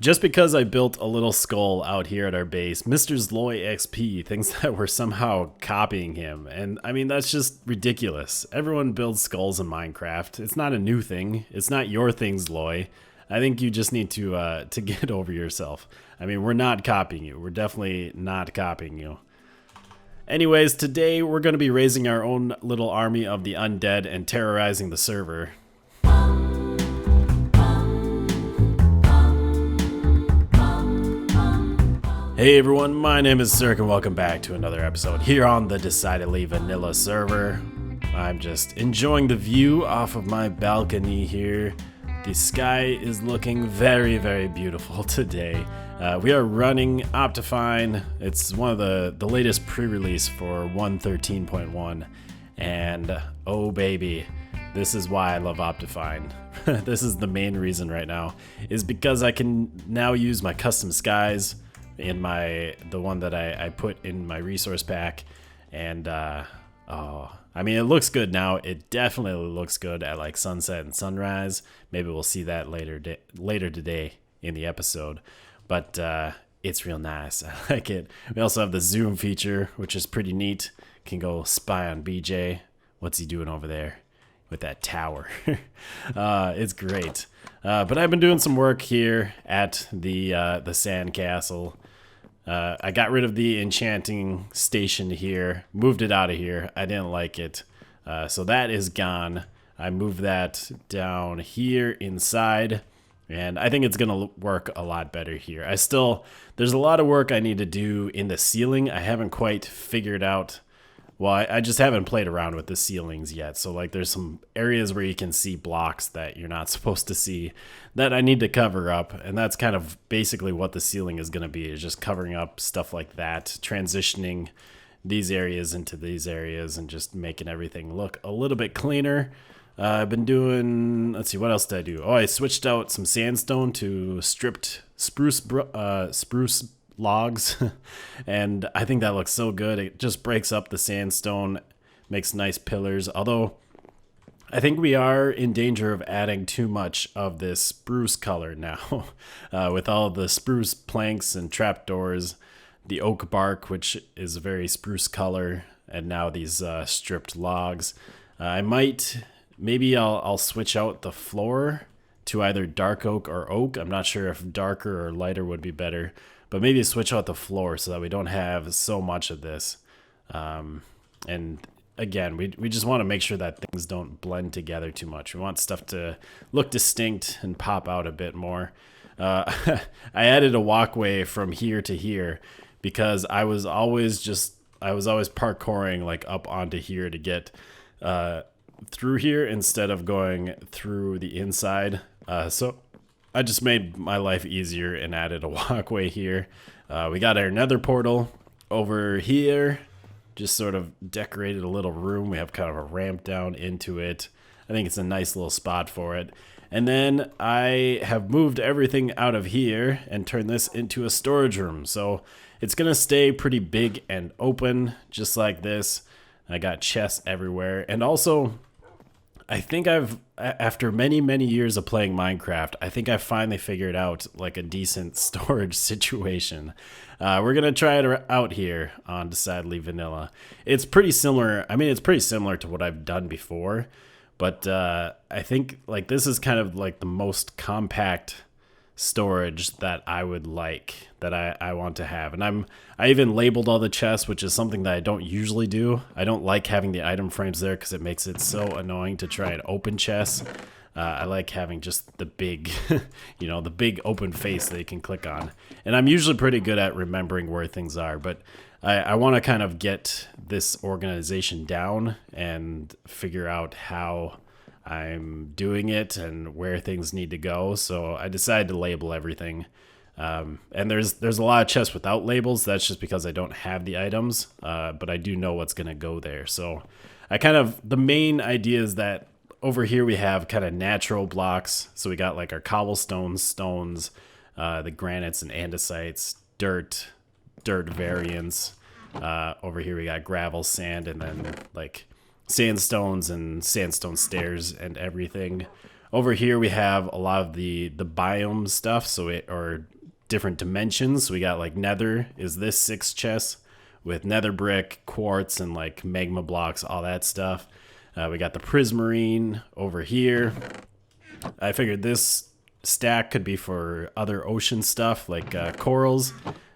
Just because I built a little skull out here at our base, Mr. Zloy XP thinks that we're somehow copying him. And I mean, that's just ridiculous. Everyone builds skulls in Minecraft. It's not a new thing. It's not your thing, Zloy. I think you just need to get over yourself. I mean, we're not copying you. We're definitely not copying you. Anyways, today we're going to be raising our own little army of the undead and terrorizing the server. Hey everyone, my name is theSirhc and welcome back to another episode here on the Decidedly Vanilla server. I'm just enjoying the view off of my balcony here. The sky is looking very, very beautiful today. We are running Optifine. It's one of the latest pre-release for 1.13.1, and oh baby, this is why I love Optifine. This is the main reason right now, is because I can now use my custom skies in the one that I put in my resource pack, and I mean, it looks good now. It definitely looks good at like sunset and sunrise. Maybe we'll see that later today in the episode, but it's real nice. I like it. We also have the zoom feature, which is pretty neat. Can go spy on BJ. What's he doing over there with that tower? It's great. But I've been doing some work here at the sand castle. I got rid of the enchanting station here, moved it out of here. I didn't like it. So that is gone. I moved that down here inside, and I think it's going to work a lot better here. There's a lot of work I need to do in the ceiling. I haven't quite figured out. Well, I just haven't played around with the ceilings yet. So like there's some areas where you can see blocks that you're not supposed to see that I need to cover up. And that's kind of basically what the ceiling is going to be, is just covering up stuff like that, transitioning these areas into these areas and just making everything look a little bit cleaner. I've been doing, let's see, what else did I do? Oh, I switched out some sandstone to stripped spruce logs, and I think that looks so good. It just breaks up the sandstone, makes nice pillars, although I think we are in danger of adding too much of this spruce color now. With all the spruce planks and trapdoors, the oak bark, which is a very spruce color, and now these stripped logs. Maybe I'll switch out the floor to either dark oak or oak. I'm not sure if darker or lighter would be better, but maybe switch out the floor so that we don't have so much of this. And again, we just want to make sure that things don't blend together too much. We want stuff to look distinct and pop out a bit more. I added a walkway from here to here because I was always parkouring like up onto here to get through here instead of going through the inside. So I just made my life easier and added a walkway here. We got our nether portal over here. Just sort of decorated a little room. We have kind of a ramp down into it. I think it's a nice little spot for it. And then I have moved everything out of here and turned this into a storage room. So it's going to stay pretty big and open, just like this. I got chests everywhere. And also, I think after many, many years of playing Minecraft, I think I finally figured out like a decent storage situation. We're going to try it out here on Decidedly Vanilla. It's pretty similar. I mean, it's pretty similar to what I've done before, but I think like this is kind of like the most compact storage that I would like, that I want to have. And I even labeled all the chests, which is something that I don't usually do. I don't like having the item frames there because it makes it so annoying to try and open chests. I like having just the big, the big open face that you can click on. And I'm usually pretty good at remembering where things are, but I want to kind of get this organization down and figure out how I'm doing it and where things need to go. So I decided to label everything. And there's a lot of chests without labels. That's just because I don't have the items, but I do know what's going to go there. So the main idea is that over here we have kind of natural blocks. So we got like our cobblestones, stones, the granites and andesites, dirt variants. Over here we got gravel, sand, and then like sandstones and sandstone stairs and everything. Over here we have a lot of the biome stuff, or different dimensions. So we got like nether is this 6 chests with nether brick, quartz, and like magma blocks, all that stuff. We got the prismarine over here. I figured this stack could be for other ocean stuff like corals,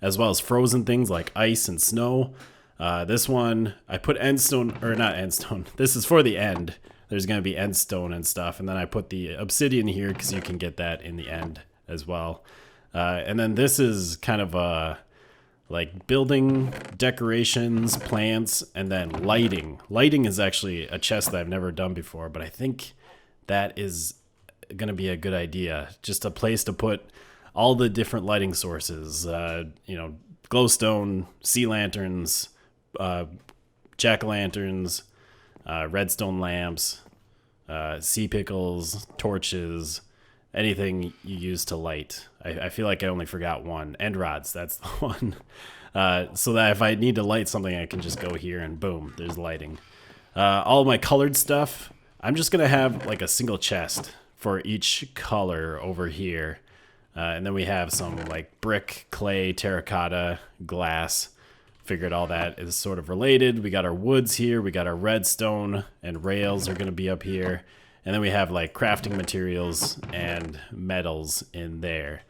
as well as frozen things like ice and snow. This one, I put endstone, or not endstone, this is for the end. There's going to be endstone and stuff. And then I put the obsidian here because you can get that in the end as well. And then this is kind of like building, decorations, plants, and then lighting. Lighting is actually a chest that I've never done before, but I think that is going to be a good idea. Just a place to put all the different lighting sources, glowstone, sea lanterns, jack-o'-lanterns, redstone lamps, sea pickles, torches, anything you use to light. I feel like I only forgot one. End rods, that's the one. So that if I need to light something, I can just go here and boom, there's lighting. All of my colored stuff, I'm just going to have like a single chest for each color over here. And then we have some like brick, clay, terracotta, glass. Figured all that is sort of related. We got our woods here. We got our redstone and rails are going to be up here. And then we have like crafting materials and metals in there.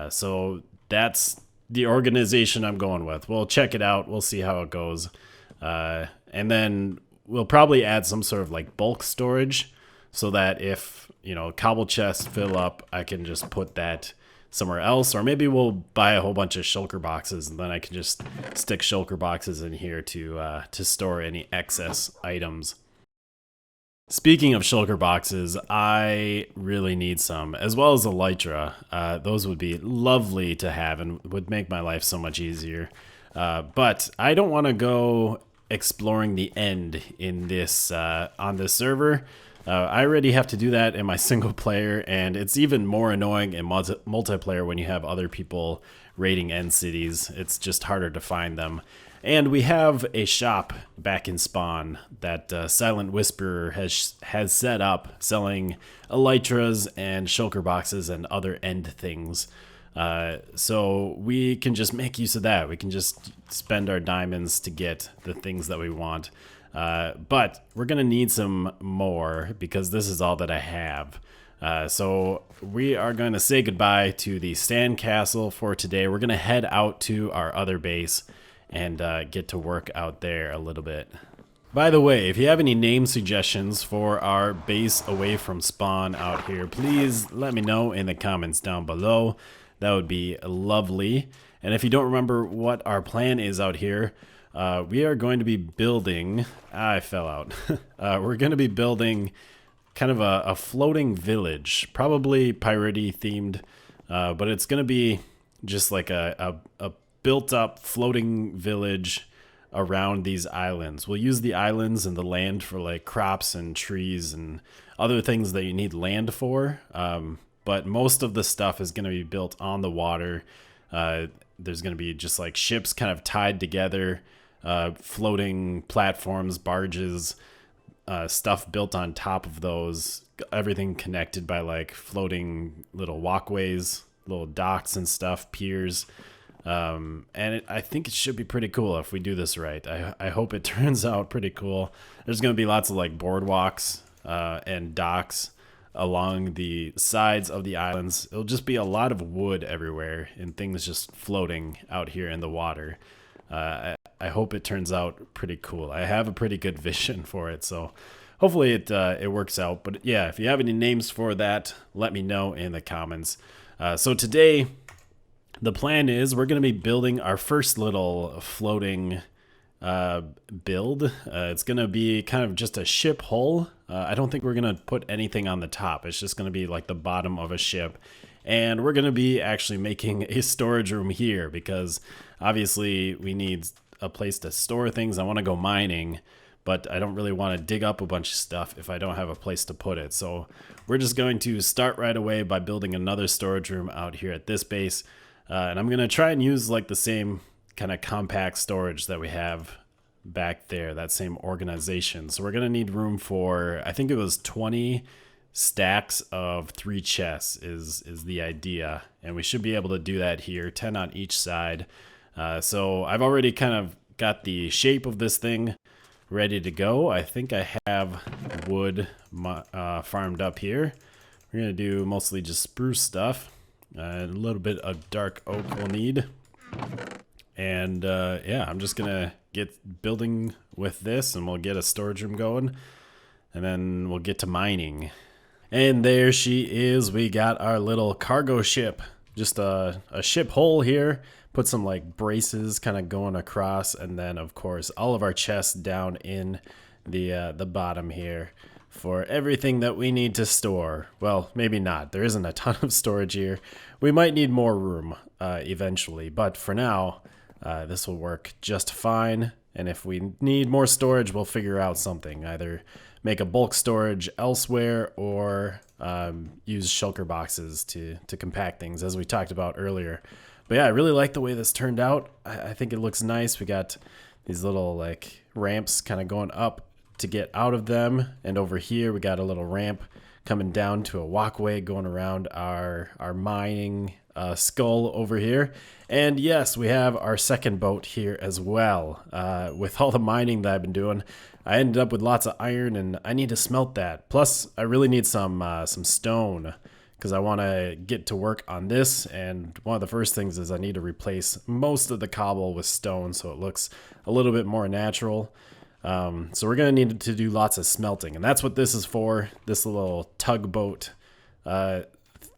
So that's the organization I'm going with. We'll check it out. We'll see how it goes. And then we'll probably add some sort of like bulk storage so that if, cobble chests fill up, I can just put that somewhere else, or maybe we'll buy a whole bunch of shulker boxes and then I can just stick shulker boxes in here to store any excess items. Speaking of shulker boxes, I really need some, as well as elytra. Those would be lovely to have and would make my life so much easier. But I don't want to go exploring the end in this on this server. I already have to do that in my single player, and it's even more annoying in multiplayer when you have other people raiding end cities. It's just harder to find them. And we have a shop back in spawn that Silent Whisperer has set up, selling elytras and shulker boxes and other end things. So we can just make use of that. We can just spend our diamonds to get the things that we want. But we're going to need some more because this is all that I have. So we are going to say goodbye to the Sand Castle for today. We're going to head out to our other base and get to work out there a little bit. By the way, if you have any name suggestions for our base away from spawn out here, please let me know in the comments down below. That would be lovely. And if you don't remember what our plan is out here, we are going to be building, I fell out. We're going to be building kind of a floating village, probably piratey themed, but it's going to be just like a built up floating village around these islands. We'll use the islands and the land for like crops and trees and other things that you need land for. But most of the stuff is going to be built on the water. There's going to be just like ships kind of tied together, floating platforms, barges, stuff built on top of those, everything connected by like floating little walkways, little docks and stuff, piers. I think it should be pretty cool if we do this right. I hope it turns out pretty cool. There's going to be lots of like boardwalks and docks along the sides of the islands. It'll just be a lot of wood everywhere and things just floating out here in the water. I hope it turns out pretty cool. I have a pretty good vision for it, so hopefully it works out. But yeah, if you have any names for that, let me know in the comments. So today, the plan is we're going to be building our first little floating build. It's going to be kind of just a ship hull. I don't think we're going to put anything on the top. It's just going to be like the bottom of a ship. And we're going to be actually making a storage room here because obviously we need a place to store things. I want to go mining, but I don't really want to dig up a bunch of stuff if I don't have a place to put it. So we're just going to start right away by building another storage room out here at this base. And I'm going to try and use like the same kind of compact storage that we have back there, that same organization. So we're going to need room for, I think it was 20 stacks of 3 chests is the idea, and we should be able to do that here, 10 on each side. So I've already kind of got the shape of this thing ready to go. I think I have wood farmed up here. We're gonna do mostly just spruce stuff. A little bit of dark oak we'll need. And yeah, I'm just gonna get building with this, and we'll get a storage room going, and then we'll get to mining. And there she is. We got our little cargo ship. Just a ship hole here. Put some like braces kind of going across, and then of course all of our chests down in the bottom here for everything that we need to store. Well, maybe not. There isn't a ton of storage here. We might need more room eventually, but for now, this will work just fine. And if we need more storage, we'll figure out something. Either make a bulk storage elsewhere, or use shulker boxes to compact things, as we talked about earlier. But yeah, I really like the way this turned out. I think it looks nice. We got these little like ramps kind of going up to get out of them. And over here, we got a little ramp coming down to a walkway going around our mining skull over here. And yes, we have our second boat here as well. With all the mining that I've been doing, I ended up with lots of iron, and I need to smelt that. Plus, I really need some stone, because I want to get to work on this. And one of the first things is I need to replace most of the cobble with stone, so it looks a little bit more natural. So we're going to need to do lots of smelting, and that's what this is for. This little tugboat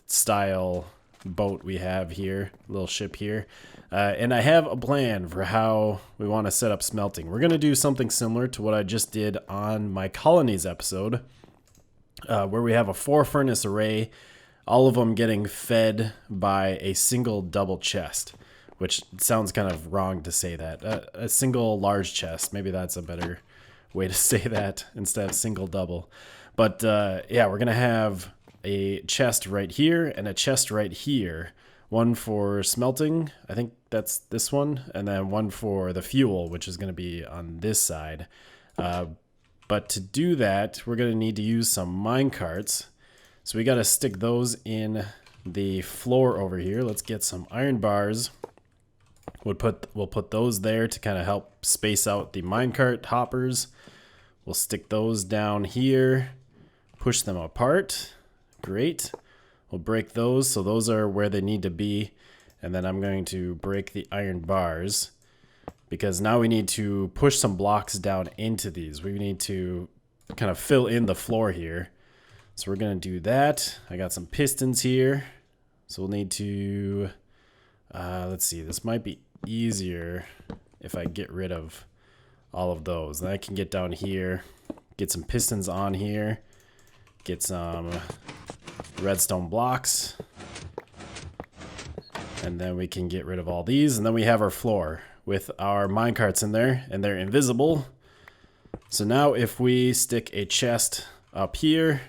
style boat we have here, little ship here. And I have a plan for how we want to set up smelting. We're going to do something similar to what I just did on my colonies episode, where we have a 4 furnace array, all of them getting fed by a single double chest, which sounds kind of wrong to say that. A single large chest, maybe that's a better way to say that instead of single double. But yeah, we're going to have a chest right here and a chest right here. One for smelting, I think that's this one, and then one for the fuel, which is going to be on this side. But to do that, we're going to need to use some mine carts. So we got to stick those in the floor over here. Let's get some iron bars. We'll put those there to kind of help space out the minecart hoppers. We'll stick those down here, push them apart. Great. We'll break those, so those are where they need to be. And then I'm going to break the iron bars, because now we need to push some blocks down into these. We need to kind of fill in the floor here. So we're going to do that. I got some pistons here. So we'll need to, let's see, this might be easier if I get rid of all of those. Then I can get down here, get some pistons on here, get some redstone blocks, and then we can get rid of all these. And then we have our floor with our minecarts in there, and they're invisible. So now if we stick a chest up here,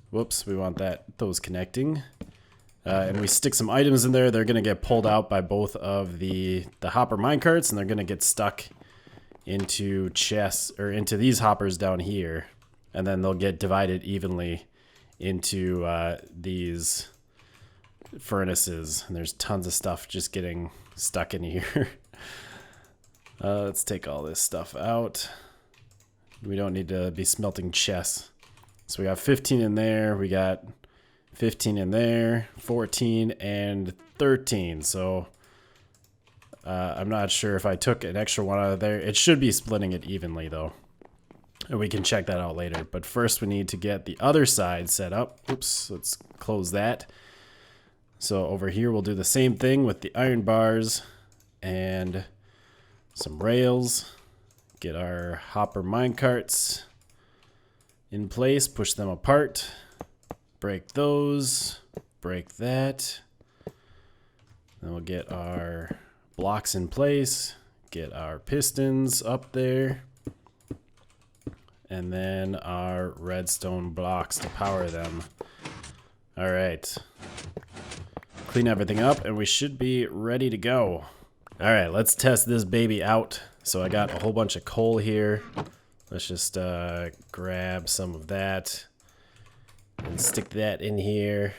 whoops, we want those connecting. And we stick some items in there, they're going to get pulled out by both of the hopper minecarts, and they're going to get stuck into chests, or into these hoppers down here. And then they'll get divided evenly into these furnaces. And there's tons of stuff just getting stuck in here. Let's take all this stuff out. We don't need to be smelting chests. So we got 15 in there, we got 15 in there, 14 and 13. So I'm not sure if I took an extra one out of there. It should be splitting it evenly though. And we can check that out later. But first we need to get the other side set up. Oops, let's close that. So over here we'll do the same thing with the iron bars and some rails. Get our hopper minecarts in place, push them apart, break those, break that. Then we'll get our blocks in place, get our pistons up there, and then our redstone blocks to power them. All right, clean everything up and we should be ready to go. All right, let's test this baby out. So I got a whole bunch of coal here. Let's just grab some of that. And stick that in here.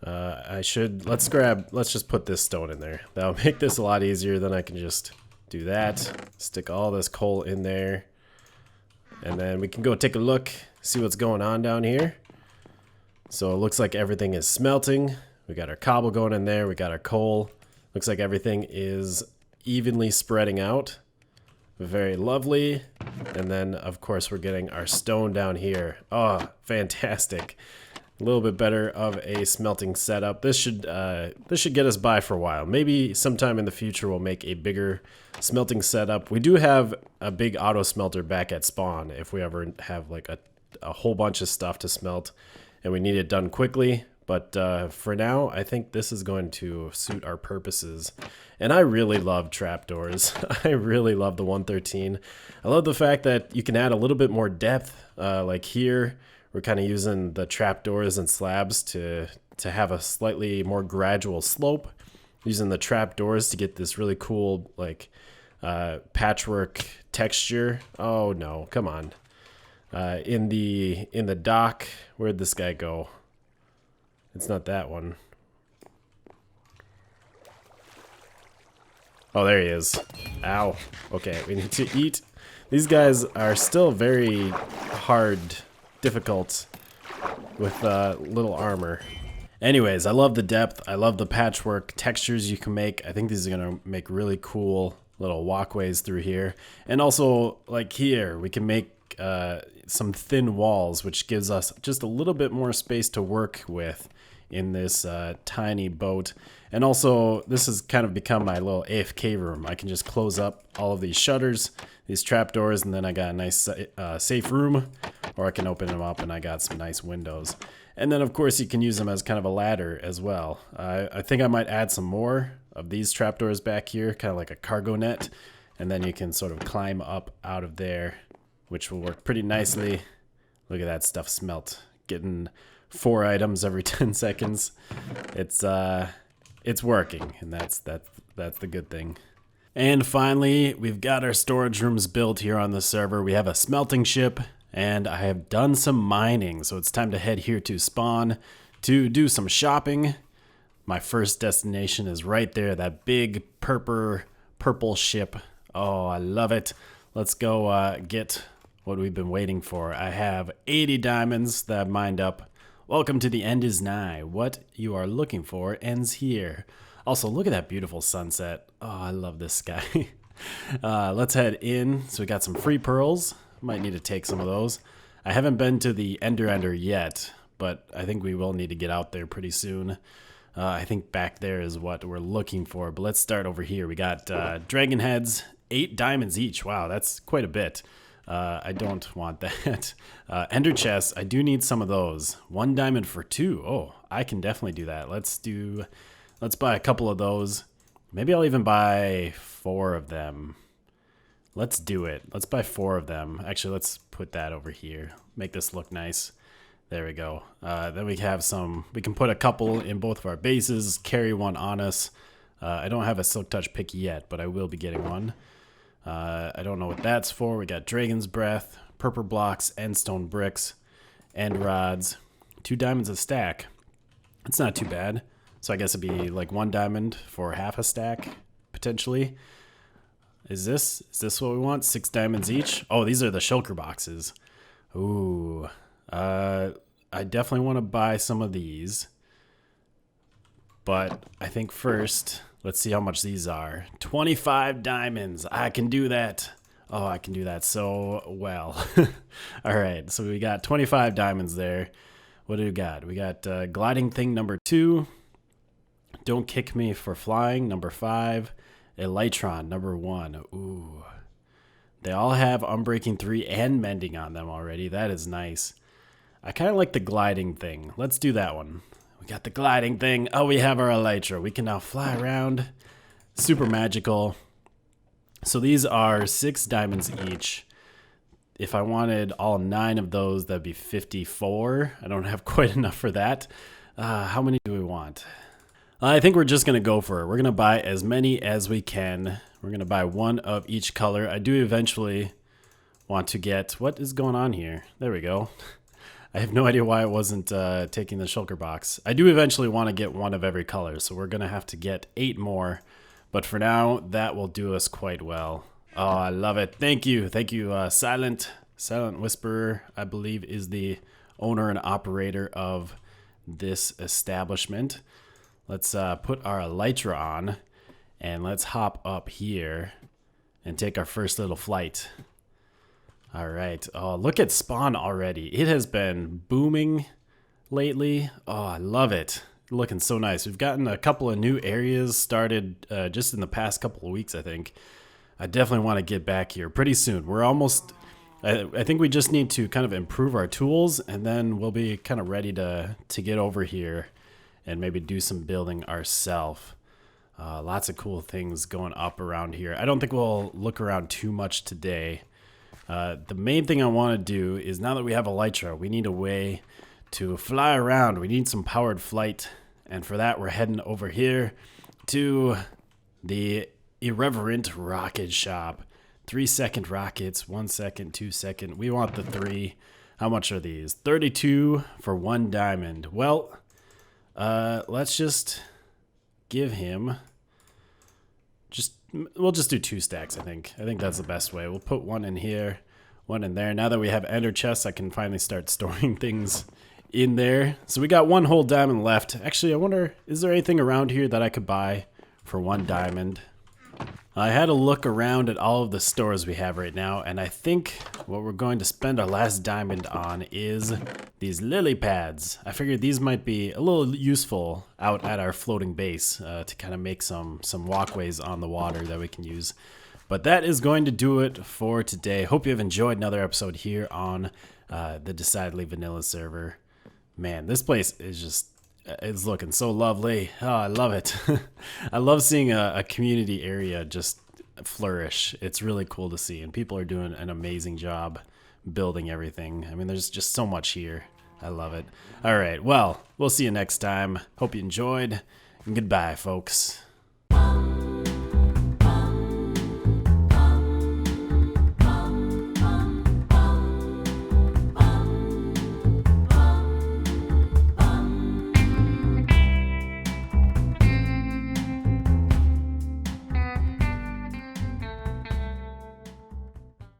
Let's just put this stone in there. That'll make this a lot easier. Then I can just do that. Stick all this coal in there. And then we can go take a look, see what's going on down here. So it looks like everything is smelting. We got our cobble going in there. We got our coal. Looks like everything is evenly spreading out. Very lovely. And then, of course, we're getting our stone down here. Oh, fantastic. A little bit better of a smelting setup. This should get us by for a while. Maybe sometime in the future we'll make a bigger smelting setup. We do have a big auto smelter back at spawn if we ever have like a whole bunch of stuff to smelt and we need it done quickly. But for now, I think this is going to suit our purposes. And I really love trapdoors. I really love the 113. I love the fact that you can add a little bit more depth. Like here, we're kind of using the trapdoors and slabs to have a slightly more gradual slope. Using the trapdoors to get this really cool like patchwork texture. Oh no, come on. In the dock, where'd this guy go? It's not that one. Oh, there he is. Ow. Okay, we need to eat. These guys are still very hard, difficult with little armor. Anyways, I love the depth. I love the patchwork textures you can make. I think these are going to make really cool little walkways through here. And also, like here, we can make some thin walls, which gives us just a little bit more space to work with in this tiny boat. And also, this has kind of become my little AFK room. I can just close up all of these shutters, these trapdoors, and then I got a nice safe room, or I can open them up and I got some nice windows. And then, of course, you can use them as kind of a ladder as well. I think I might add some more of these trapdoors back here, kind of like a cargo net, and then you can sort of climb up out of there, which will work pretty nicely. Look at that stuff smelt. Getting 4 items every 10 seconds. It's working, and that's the good thing. And finally, we've got our storage rooms built here on the server. We have a smelting ship, and I have done some mining, so it's time to head here to spawn to do some shopping. My first destination is right there, that big purple ship. Oh, I love it. Let's go get what we've been waiting for. I have 80 diamonds that I've mined up. Welcome to the end is nigh. What you are looking for ends here. Also, look at that beautiful sunset. Oh, I love this sky. Let's head in. So we got some free pearls. Might need to take some of those. I haven't been to the Ender yet, but I think we will need to get out there pretty soon. I think back there is what we're looking for. But let's start over here. We got dragon heads, 8 diamonds each. Wow, that's quite a bit. I don't want that. Ender chests, I do need some of those. 1 diamond for 2. Oh, I can definitely do that. Let's buy a couple of those. Maybe I'll even buy 4 of them. Let's do it. Let's buy 4 of them. Actually, let's put that over here. Make this look nice. There we go. Then we have we can put a couple in both of our bases, carry one on us. I don't have a silk touch pick yet, but I will be getting one. I don't know what that's for. We got Dragon's Breath, purple blocks, and stone bricks, and rods. 2 diamonds a stack. It's not too bad. So I guess it'd be like 1 diamond for half a stack, potentially. Is this what we want? 6 diamonds each? Oh, these are the shulker boxes. Ooh. I definitely want to buy some of these. But I think first, let's see how much these are. 25 diamonds. I can do that. Oh, I can do that so well. All right, so we got 25 diamonds there. What do we got? We got gliding thing number 2. Don't kick me for flying number 5. Elytron number 1. Ooh. They all have unbreaking 3 and mending on them already. That is nice. I kind of like the gliding thing. Let's do that one. We got the gliding thing. Oh, we have our elytra. We can now fly around. Super magical. So these are 6 diamonds each. If I wanted all 9 of those, that'd be 54. I don't have quite enough for that. How many do we want? I think we're just going to go for it. We're going to buy as many as we can. We're going to buy 1 of each color. I do eventually want to get... What is going on here? There we go. I have no idea why it wasn't taking the shulker box. I do eventually want to get one of every color, so we're going to have to get 8 more. But for now, that will do us quite well. Oh, I love it. Thank you. Thank you, Silent Whisperer, I believe, is the owner and operator of this establishment. Let's put our elytra on, and let's hop up here and take our first little flight. All right. Oh, look at spawn already. It has been booming lately. Oh, I love it. Looking so nice. We've gotten a couple of new areas started just in the past couple of weeks, I think. I definitely want to get back here pretty soon. We're almost, I think we just need to kind of improve our tools, and then we'll be kind of ready to get over here and maybe do some building ourselves. Lots of cool things going up around here. I don't think we'll look around too much today. The main thing I want to do is, now that we have elytra, we need a way to fly around. We need some powered flight, and for that we're heading over here to the Irreverent Rocket Shop. 3-second rockets, 1 second, 2 second. We want the 3. How much are these? 32 for 1 diamond. Well, let's just give him we'll just do 2 stacks, I think. I think that's the best way. We'll put 1 in here, 1 in there. Now that we have ender chests, I can finally start storing things in there. So we got 1 whole diamond left. Actually, I wonder, is there anything around here that I could buy for 1 diamond? I had a look around at all of the stores we have right now, and I think what we're going to spend our last diamond on is these lily pads. I figured these might be a little useful out at our floating base to kind of make some walkways on the water that we can use. But that is going to do it for today. Hope you have enjoyed another episode here on the Decidedly Vanilla server. Man, this place is just, it's looking so lovely. Oh, I love it. I love seeing a community area just flourish. It's really cool to see, and people are doing an amazing job building everything. I mean, there's just so much here. I love it. All right, well, we'll see you next time. Hope you enjoyed, and goodbye, folks.